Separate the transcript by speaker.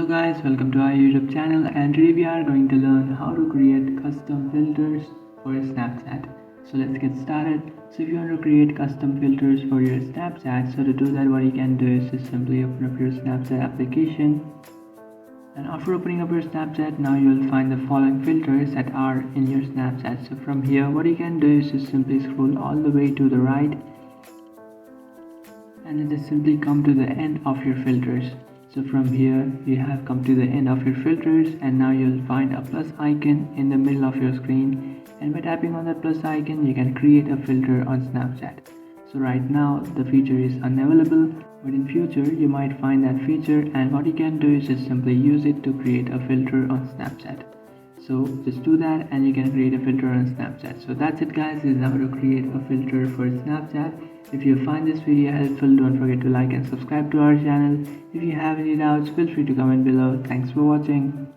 Speaker 1: Hello guys, welcome to our YouTube channel, and today we are going to learn how to create custom filters for Snapchat. So let's get started. So if you want to create custom filters for your Snapchat, so to do that what you can do is just simply open up your Snapchat application. And after opening up your Snapchat, now you'll find the following filters that are in your Snapchat. So from here what you can do is just simply scroll all the way to the right and then just simply come to the end of your filters. So from here you have come to the end of your filters, and now you'll find a plus icon in the middle of your screen, and by tapping on that plus icon you can create a filter on Snapchat. So right now the feature is unavailable, but in future you might find that feature, and what you can do is just simply use it to create a filter on Snapchat. So just do that and you can create a filter on Snapchat. So that's it guys, this is how to create a filter for Snapchat. If you find this video helpful, don't forget to like and subscribe to our channel. If you have any doubts, feel free to comment below. Thanks for watching.